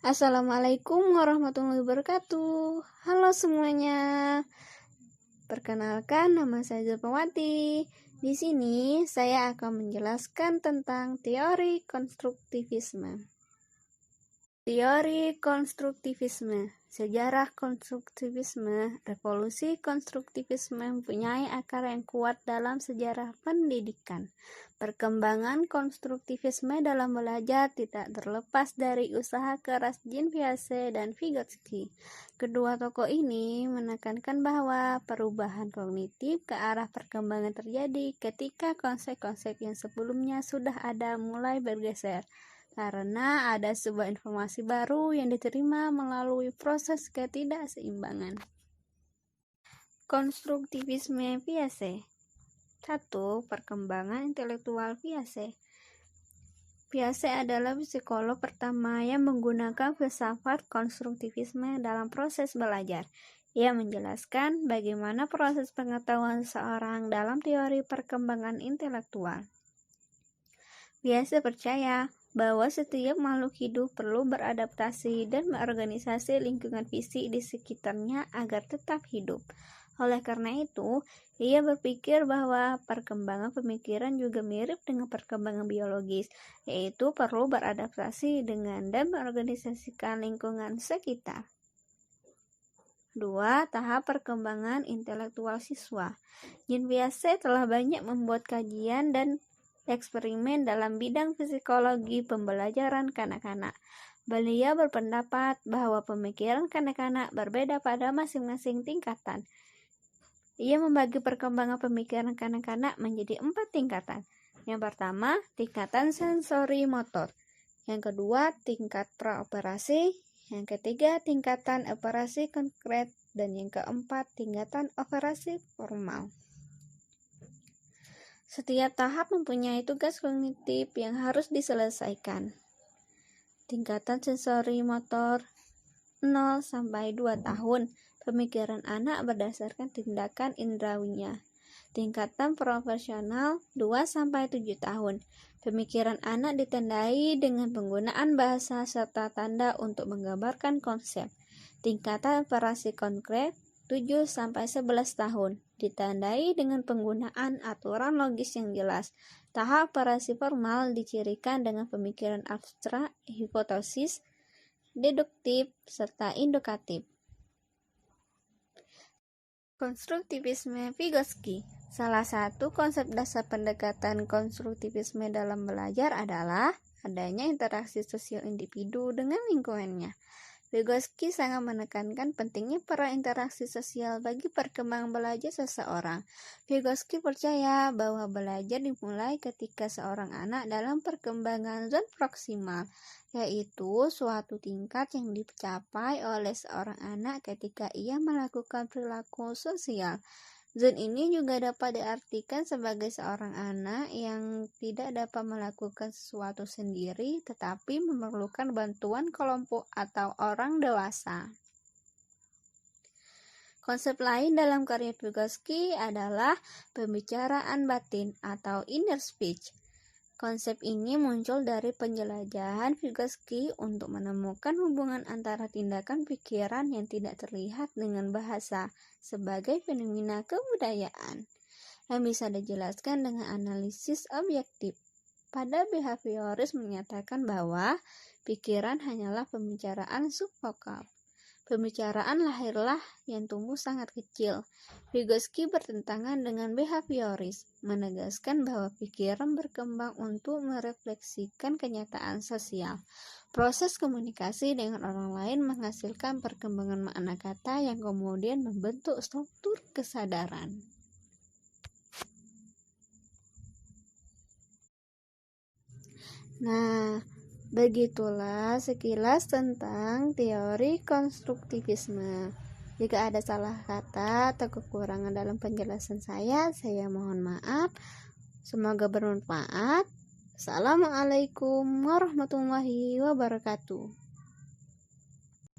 Assalamualaikum warahmatullahi wabarakatuh. Halo semuanya. Perkenalkan, nama saya Zulfawati. Di sini saya akan menjelaskan tentang teori konstruktivisme. Teori konstruktivisme, sejarah konstruktivisme, revolusi konstruktivisme mempunyai akar yang kuat dalam sejarah pendidikan. Perkembangan konstruktivisme dalam belajar tidak terlepas dari usaha keras Jean Piaget dan Vygotsky. Kedua tokoh ini menekankan bahwa perubahan kognitif ke arah perkembangan terjadi ketika konsep-konsep yang sebelumnya sudah ada mulai bergeser, karena ada sebuah informasi baru yang diterima melalui proses ketidakseimbangan. Konstruktivisme Piaget. 1. Perkembangan intelektual Piaget. Piaget adalah psikolog pertama yang menggunakan filsafat konstruktivisme dalam proses belajar. Ia menjelaskan bagaimana proses pengetahuan seseorang dalam teori perkembangan intelektual. Piaget percaya bahwa setiap makhluk hidup perlu beradaptasi dan berorganisasi lingkungan fisik di sekitarnya agar tetap hidup. Oleh karena itu, ia berpikir bahwa perkembangan pemikiran juga mirip dengan perkembangan biologis, yaitu perlu beradaptasi dengan dan mengorganisasikan lingkungan sekitar. 2. Tahap perkembangan intelektual siswa. Jean Piaget telah banyak membuat kajian dan eksperimen dalam bidang psikologi pembelajaran kanak-kanak. Beliau berpendapat bahwa pemikiran kanak-kanak berbeda pada masing-masing tingkatan. Ia membagi perkembangan pemikiran kanak-kanak menjadi 4 tingkatan. Yang pertama, tingkatan sensori motor. Yang kedua, tingkat praoperasi. Yang ketiga, tingkatan operasi konkret. Dan yang keempat, tingkatan operasi formal. Setiap tahap mempunyai tugas kognitif yang harus diselesaikan. Tingkatan sensori motor 0 sampai 2 tahun. Pemikiran anak berdasarkan tindakan indrawinya. Tingkatan profesional 2 sampai 7 tahun. Pemikiran anak ditandai dengan penggunaan bahasa serta tanda untuk menggambarkan konsep. Tingkatan operasi konkret 7 sampai 11 tahun. Ditandai dengan penggunaan aturan logis yang jelas. Tahap operasi formal dicirikan dengan pemikiran abstrak, hipotesis, deduktif, serta indukatif. Konstruktivisme Vygotsky. Salah satu konsep dasar pendekatan konstruktivisme dalam belajar adalah adanya interaksi sosial individu dengan lingkungannya. Vygotsky sangat menekankan pentingnya peran interaksi sosial bagi perkembangan belajar seseorang. Vygotsky percaya bahwa belajar dimulai ketika seorang anak dalam perkembangan zon proksimal, yaitu suatu tingkat yang dicapai oleh seorang anak ketika ia melakukan perilaku sosial. Zon ini juga dapat diartikan sebagai seorang anak yang tidak dapat melakukan sesuatu sendiri tetapi memerlukan bantuan kelompok atau orang dewasa. Konsep lain dalam karya Vygotsky adalah pembicaraan batin atau inner speech. Konsep ini muncul dari penjelajahan Vygotsky untuk menemukan hubungan antara tindakan pikiran yang tidak terlihat dengan bahasa sebagai fenomena kebudayaan yang bisa dijelaskan dengan analisis objektif. Pada behavioris menyatakan bahwa pikiran hanyalah pembicaraan subvokal. Pembicaraan lahirlah yang tumbuh sangat kecil. Vygotsky bertentangan dengan behavioris, menegaskan bahwa pikiran berkembang untuk merefleksikan kenyataan sosial. Proses komunikasi dengan orang lain menghasilkan perkembangan makna kata yang kemudian membentuk struktur kesadaran. Nah, begitulah sekilas tentang teori konstruktivisme. Jika ada salah kata atau kekurangan dalam penjelasan saya mohon maaf. Semoga bermanfaat. Assalamualaikum warahmatullahi wabarakatuh.